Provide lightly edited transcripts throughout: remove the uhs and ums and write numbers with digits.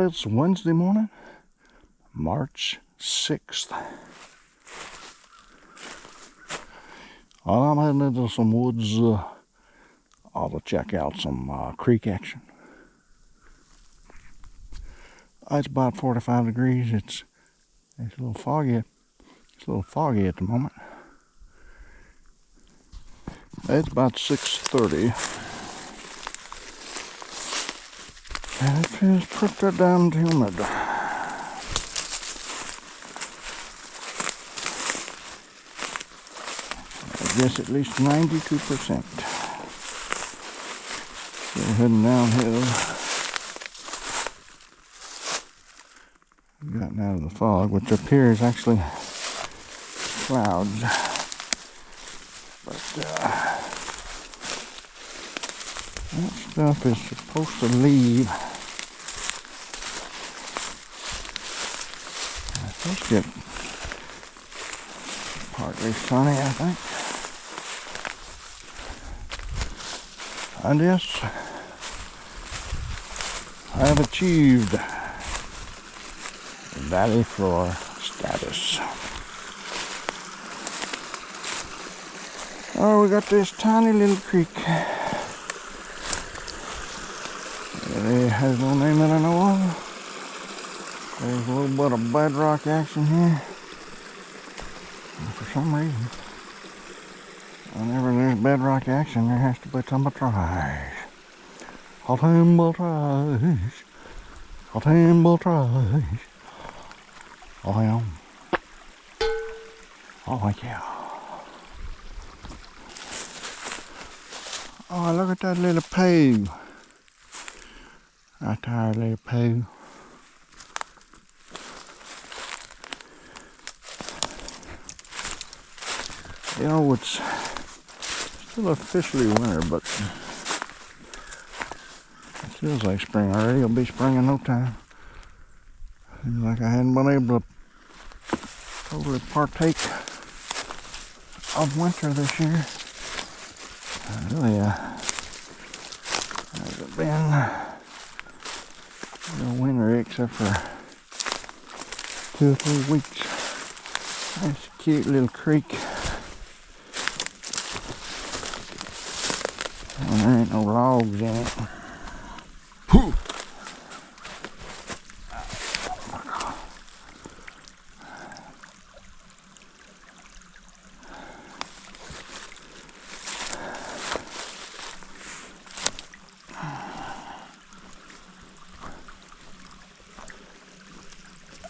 it's Wednesday morning, March 6th. I'm heading into some woods to check out some creek action. It's about 45 degrees. It's a little foggy. It's a little foggy at the moment. It's about 6:30. And it feels pretty damn humid. I guess at least 92%. Still heading downhill. Gotten out of the fog, which up here is actually clouds. But that stuff is supposed to leave. It's supposed to get partly sunny, I think. And yes, I have achieved valley floor status. Oh, we got this tiny little creek. It has no name that I know of. There's a little bit of bedrock action here. And for some reason, whenever there's bedrock action, there has to be some trash. Hot humble trash. Hot humble trash. Oh yeah. Oh yeah. Oh, look at that little poo. Right there, little poo. You know, it's still officially winter, but it feels like spring already. It'll be spring in no time. Seems like I hadn't been able to totally partake of winter this year. Really, hasn't been real winter except for 2 or 3 weeks. Nice cute little creek. And there ain't no logs in it. Whew.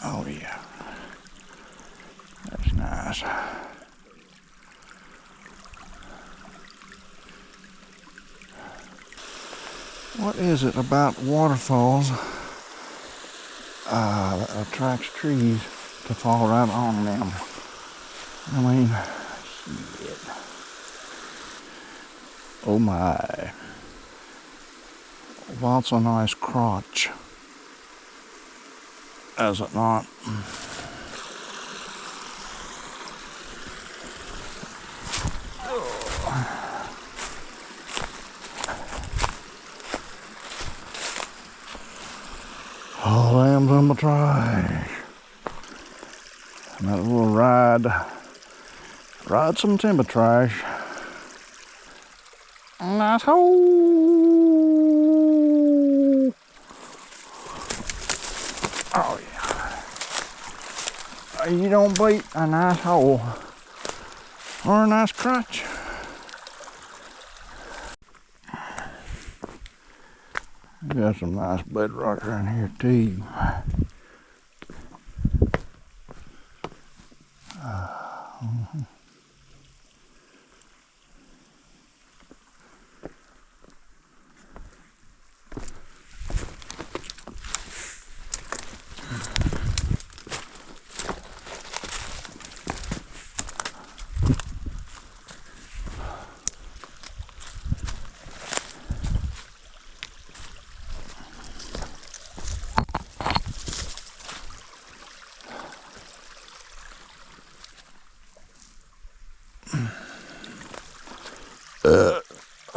Oh yeah, that's nice. What is it about waterfalls that attracts trees to fall right on them? I mean, shit. Oh my. Well, it's a nice crotch. Is it not? Oh, lambs in the trash. And that little ride some timber trash. Nice hole. Oh yeah. You don't beat a nice hole or a nice crotch. Got some nice bedrock around here too.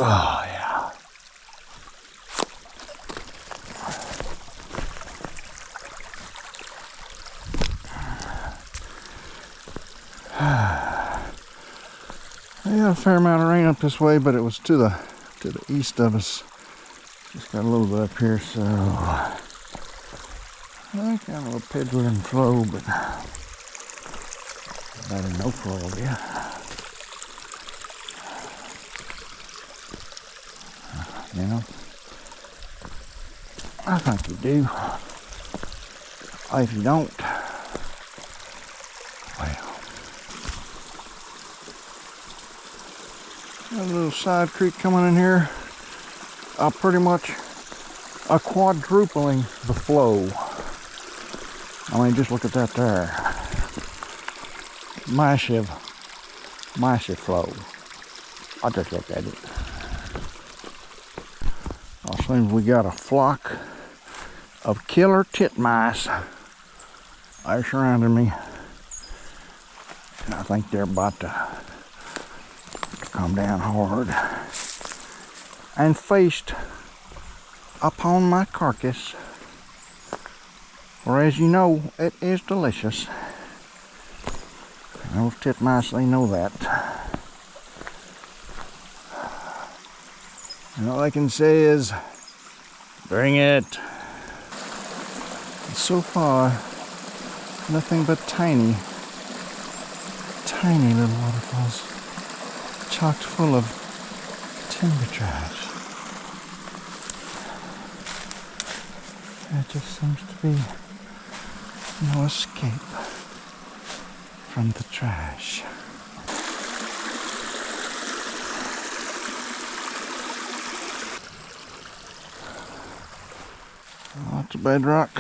Oh, yeah. We had a fair amount of rain up this way, but it was to the east of us. Just got a little bit up here, so I got a little peddling flow, but better no flow, yeah. You know, I think you do. If you don't, well. Got a little side creek coming in here. Pretty much quadrupling the flow. I mean, just look at that there. Massive flow. I just looked at it. It seems we got a flock of killer titmice. They're surrounding me. And I think they're about to come down hard and feast upon my carcass. For as you know, it is delicious. And those titmice, they know that. And all I can say is, bring it. And so far, nothing but tiny little waterfalls, chocked full of timber trash. There just seems to be no escape from the trash. Lots of bedrock.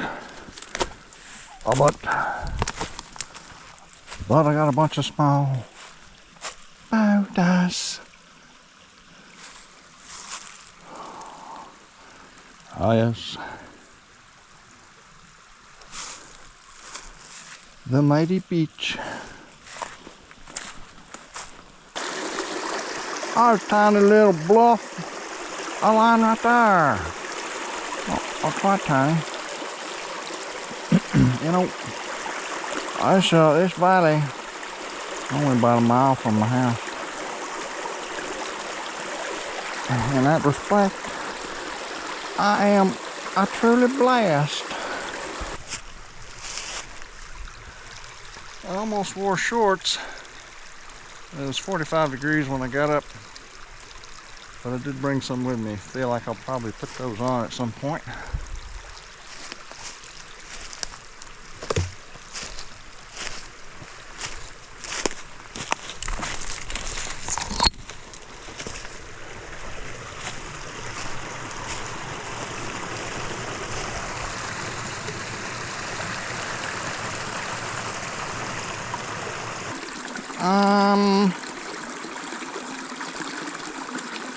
But I got a bunch of small boulders. Oh yes. The mighty beach. Oh, tiny little bluff. A line right there. Oh, quite tiny. You know, this valley, only about a mile from my house. In that respect, I truly blessed. I almost wore shorts. It was 45 degrees when I got up, but I did bring some with me. Feel like I'll probably put those on at some point.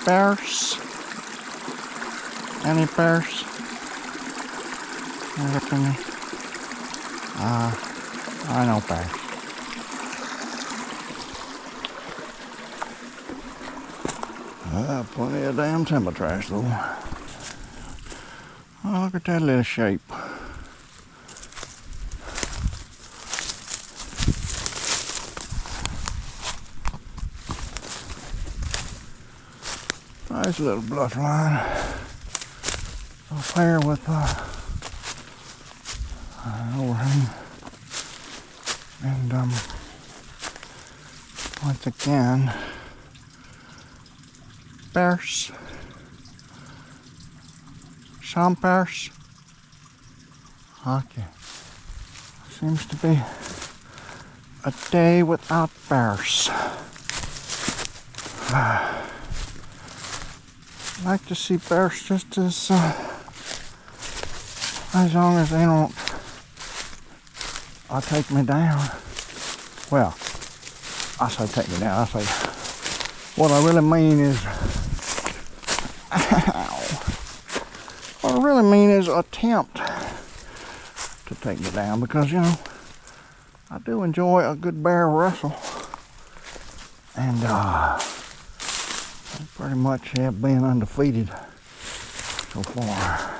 Bears? Any bears? I know bears. Plenty of damn timber trash though. Oh, look at that little shape. Nice little bluff line up there with an overhang. And once again, bears. Some bears. Okay. Seems to be a day without bears. I like to see bears just as long as they don't take me down. Well, I say take me down. I say what I really mean is, what I really mean is attempt to take me down, because you know I do enjoy a good bear wrestle, and pretty much have been undefeated so far.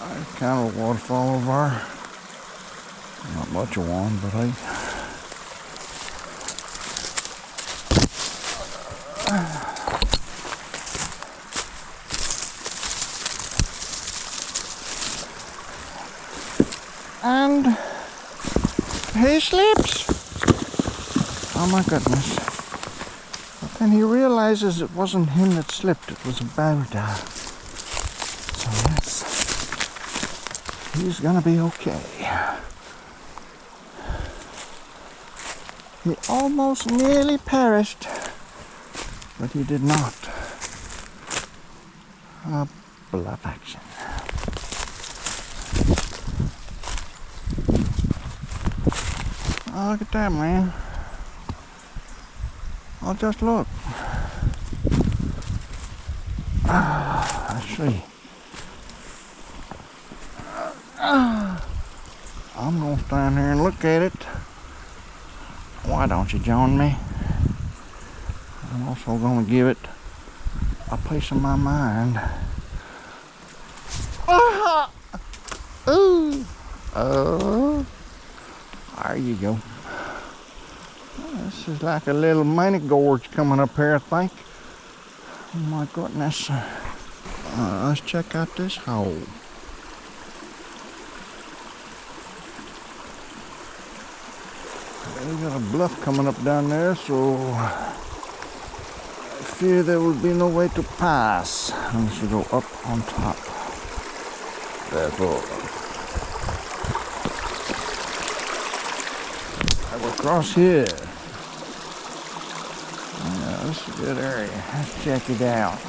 There's kind of a waterfall over there. Not much of one, but hey. And he slips. Oh my goodness. But then he realizes it wasn't him that slipped, it was a bow dive. So yes, he's gonna be okay. He almost nearly perished, but he did not. A bluff action. Oh, look at that, man. Oh, just look. Let's see. I'm gonna stand here and look at it. Why don't you join me? I'm also gonna give it a piece of my mind. Ooh. Oh. There you go. This is like a little mini gorge coming up here, I think. Oh my goodness. Let's check out this hole. We got a bluff coming up down there, so I fear there will be no way to pass unless you go up on top. Therefore, I will cross here. Yeah, this is a good area. Let's check it out.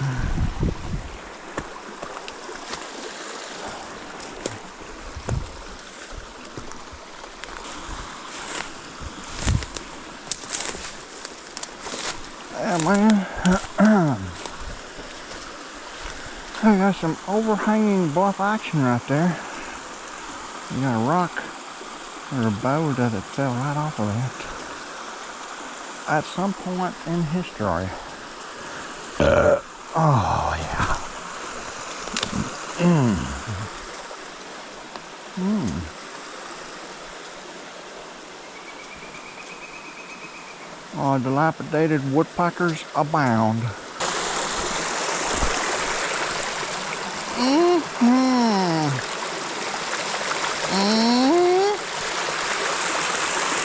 Yeah, man. I got some overhanging bluff action right there. You got a rock or a boulder that fell right off of that at some point in history. Oh yeah. Oh, dilapidated woodpeckers abound.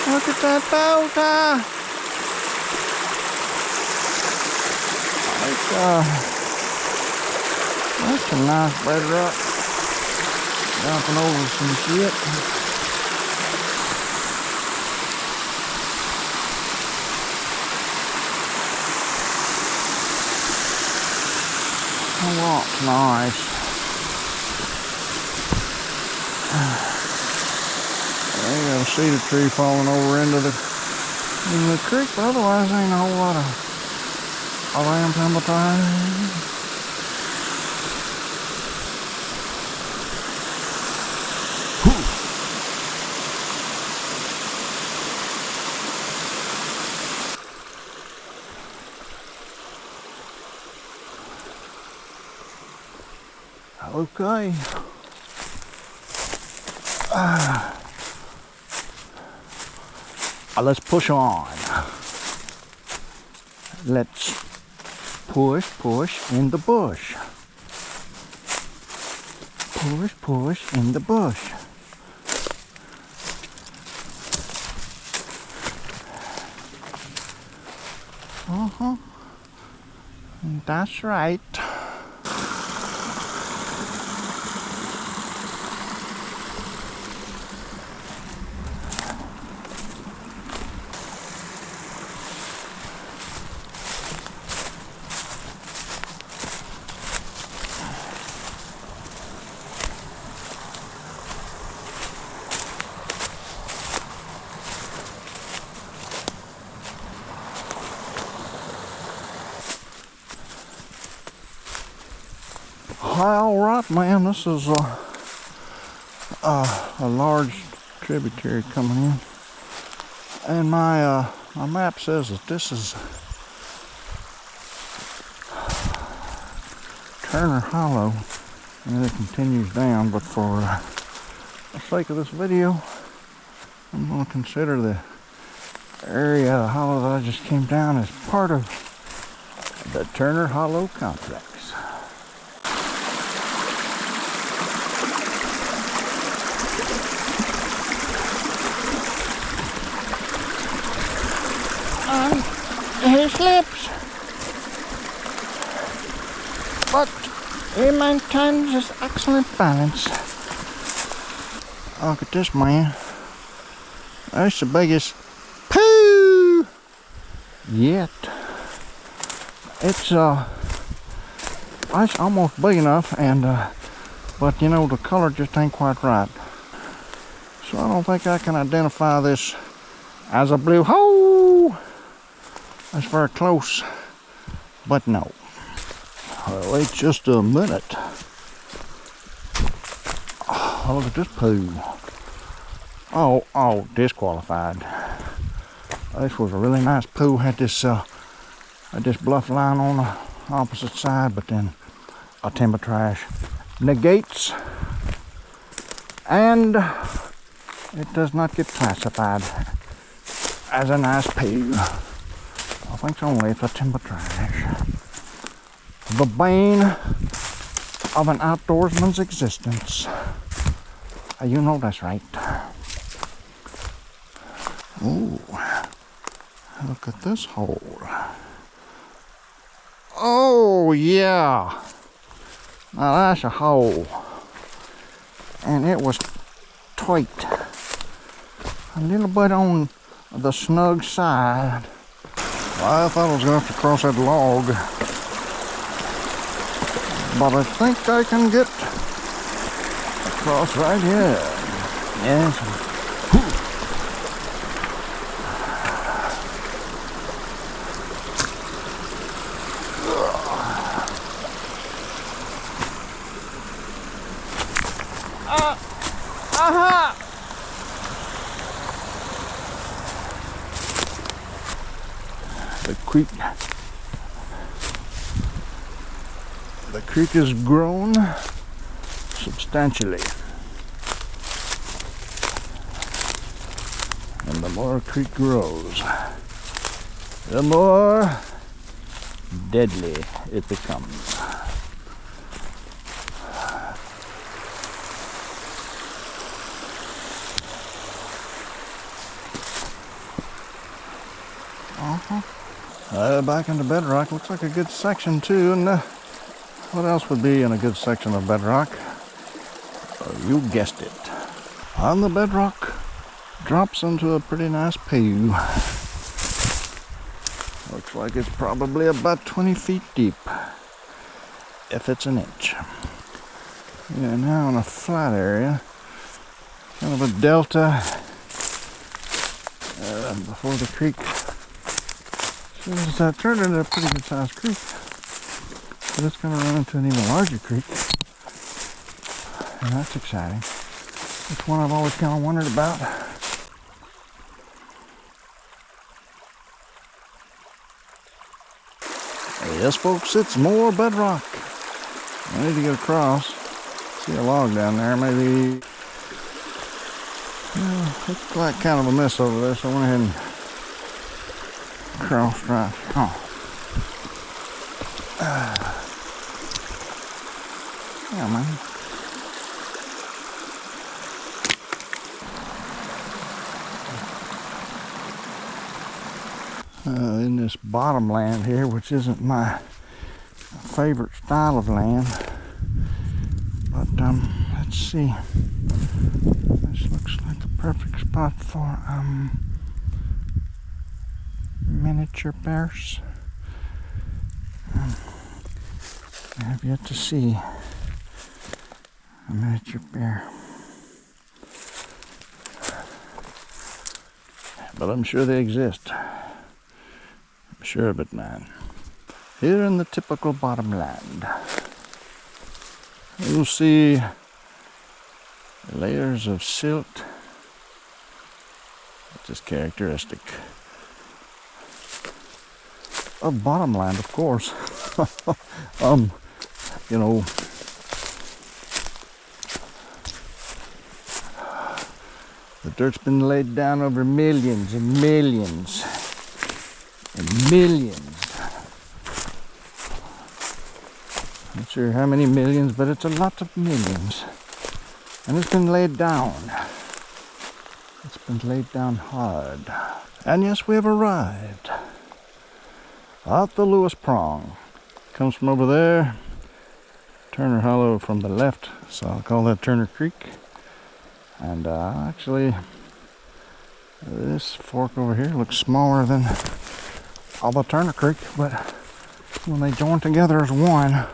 Look at that bow tie. That's a nice bedrock. Jumping over some shit. Oh, that's nice. You got a cedar tree falling over into the creek, but otherwise there ain't a whole lot of around timber time. Okay. Let's push on. Let's push in the bush. Push in the bush. That's right. All right, man, this is a large tributary coming in, and my map says that this is Turner Hollow, and it continues down, but for the sake of this video, I'm going to consider the area of the hollow that I just came down as part of the Turner Hollow complex. And he slips, but he maintains his excellent balance. Look at this, man. That's the biggest poo yet. It's almost big enough, and but you know, the color just ain't quite right. So I don't think I can identify this as a blue hole. That's very close, but no. Well, wait just a minute. Oh, look at this poo. Oh, disqualified. This was a really nice poo. Had this bluff line on the opposite side, but then a timber trash negates, and it does not get classified as a nice poo. I think only it's a timber trash. The bane of an outdoorsman's existence. You know that's right. Ooh, look at this hole. Oh yeah, now that's a hole, and it was tight, a little bit on the snug side. Well, I thought I was going to have to cross that log, but I think I can get across right here. Yes. The creek has grown substantially, and the more a creek grows, the more deadly it becomes. Back into bedrock. Looks like a good section too. And what else would be in a good section of bedrock? You guessed it. On the bedrock drops into a pretty nice poo. Looks like it's probably about 20 feet deep, if it's an inch. Yeah, now in a flat area, kind of a delta before the creek. It's turned into a pretty good sized creek, but it's going to run into an even larger creek, and that's exciting. It's one I've always kind of wondered about. Yes, folks, it's more bedrock. I need to get across. See a log down there, maybe. Looks like kind of a mess over there, so I went ahead and crossed right. Yeah, man. In this bottom land here, which isn't my favorite style of land, but let's see. This looks like the perfect spot for miniature bears. I have yet to see a miniature bear, but I'm sure they exist. I'm sure of it, man. Here in the typical bottomland, you'll see layers of silt, which is characteristic of bottomland, of course. You know, The dirt's been laid down over millions and millions and millions. Not sure how many millions, but it's a lot of millions. And it's been laid down. It's been laid down hard. And yes, we have arrived at the Lewis Prong. Comes from over there. Turner Hollow from the left, so I'll call that Turner Creek. And actually, this fork over here looks smaller than all the Turner Creek, but when they join together as one,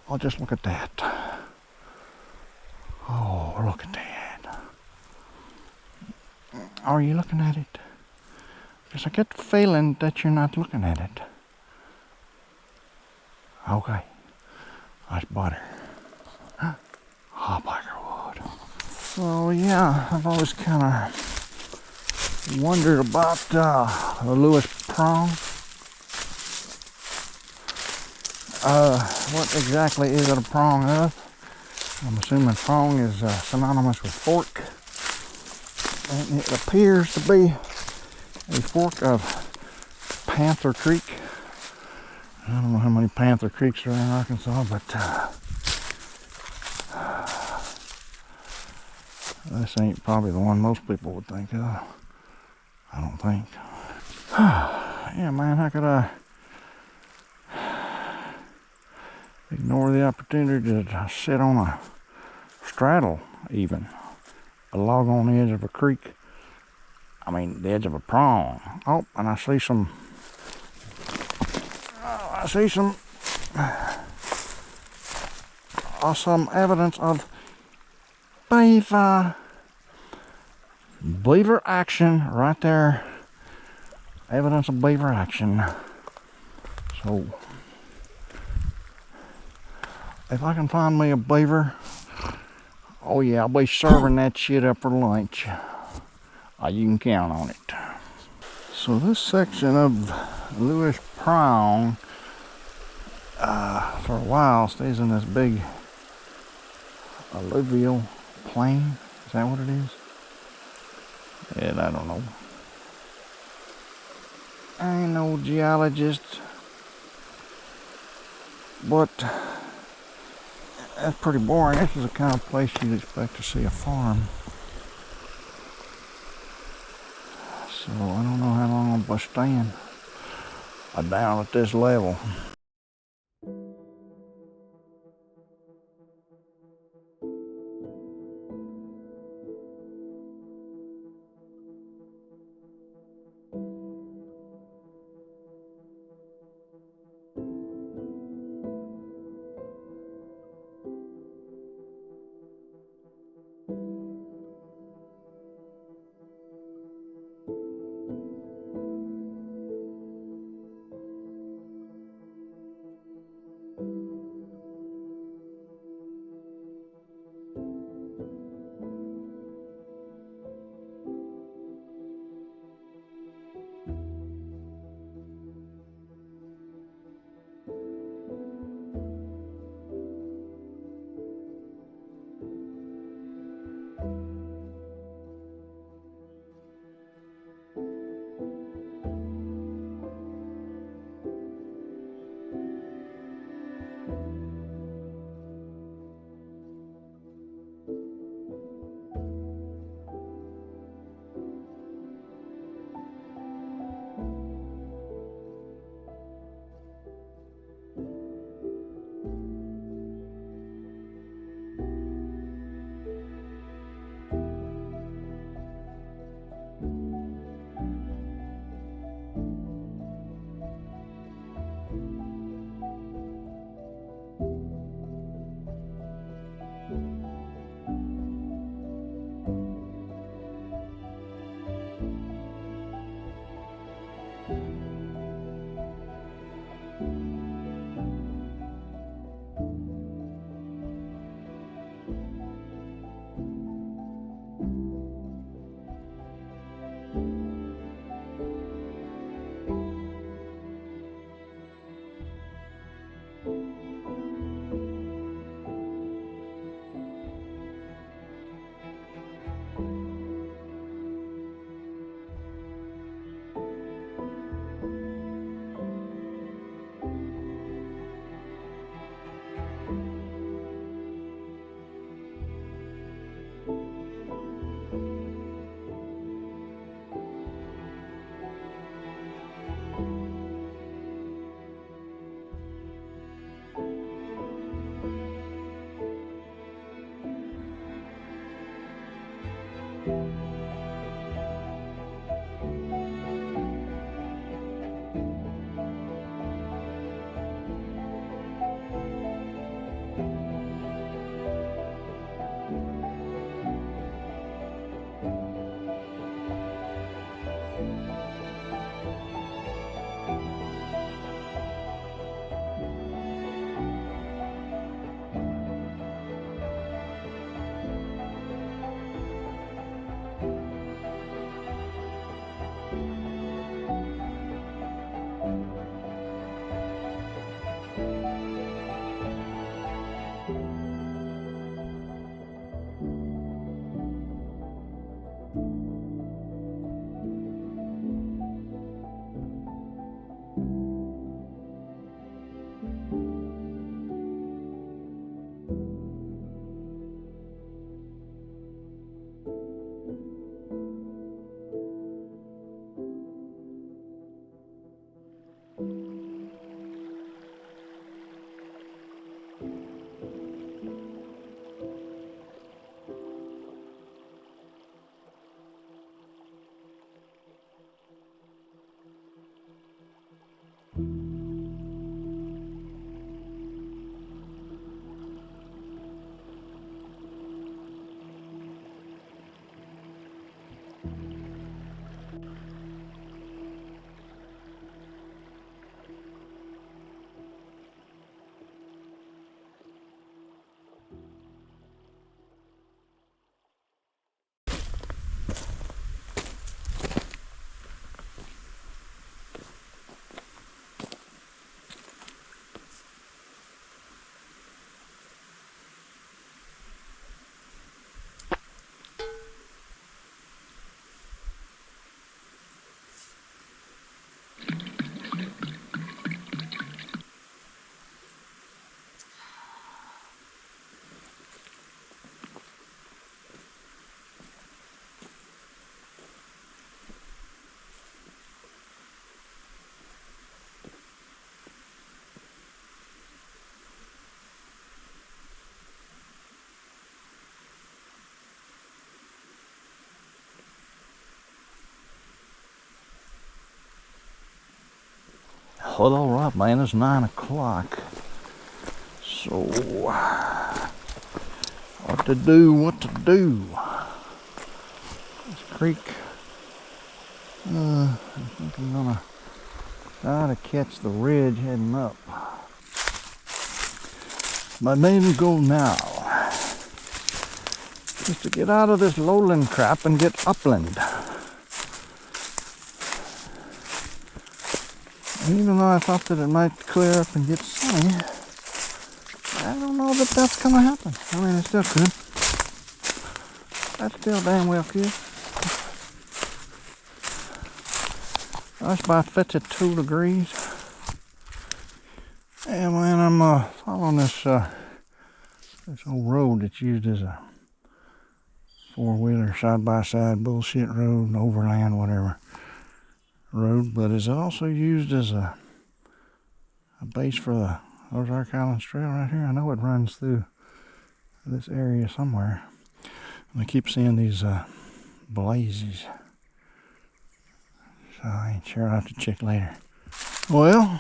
I'll just look at that. Oh, look at that. Are you looking at it? Because I get the feeling that you're not looking at it. Okay. That's butter. Hot wood. So yeah, I've always kind of wondered about the Lewis Prong. What exactly is it a prong of? I'm assuming prong is synonymous with fork. And it appears to be a fork of Panther Creek. I don't know how many Panther Creeks are in Arkansas, but this ain't probably the one most people would think of. I don't think. Yeah, man, how could I ignore the opportunity to sit on a straddle, even a log on the edge of a creek? I mean, the edge of a prong. Oh, and I see some evidence of beaver action right there. Evidence of beaver action. So if I can find me a beaver, oh yeah, I'll be serving that shit up for lunch. You can count on it. So this section of Lewis Prong for a while stays in this big alluvial plain. Is that what it is? And I don't know. I ain't no geologist, but that's pretty boring. This is the kind of place you'd expect to see a farm. So I don't know how long I'll be staying down at this level. Well, all right, man, it's 9 o'clock. So, what to do? This creek, I think I'm gonna try to catch the ridge heading up. My main goal now is to get out of this lowland crap and get upland. And even though I thought that it might clear up and get sunny, I don't know that that's gonna happen. I mean, it still could. That still damn well could. That's about 52 degrees. And man, I'm following this old road that's used as a four-wheeler side-by-side bullshit road, overland, whatever road, but is also used as a base for the Ozark Highlands Trail right here. I know it runs through this area somewhere. And I keep seeing these blazes. So I ain't sure. I'll have to check later. Well,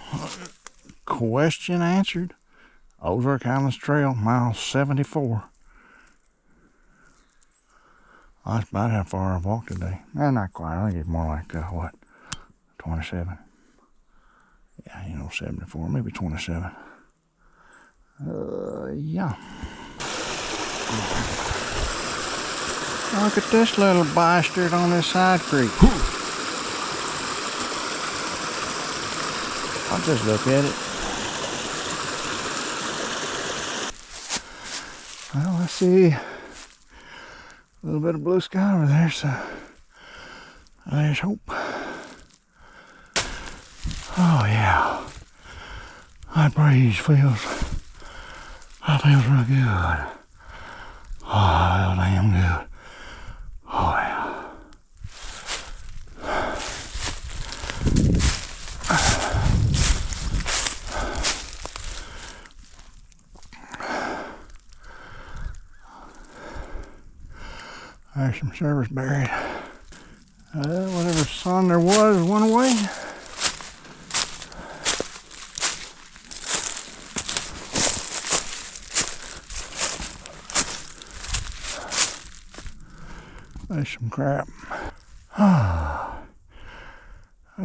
question answered. Ozark Highlands Trail, mile 74. That's about how far I've walked today. Not quite. I think it's more like, 27. Yeah, 74, maybe 27. Yeah. Look at this little bastard on this side creek. I'll just look at it. Well, I see a little bit of blue sky over there, so there's hope. Oh yeah, that breeze feels real good. Oh, damn good. Oh yeah. There's some service buried. Whatever sun there was went away. There's some crap. I'm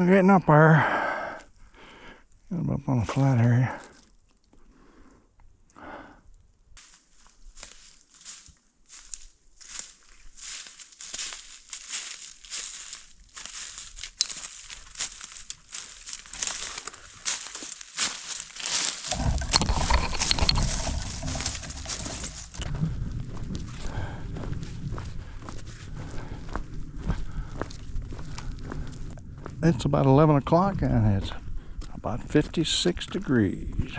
getting up there. Getting up on a flat area. It's about 11 o'clock and it's about 56 degrees.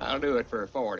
I'll do it for 40.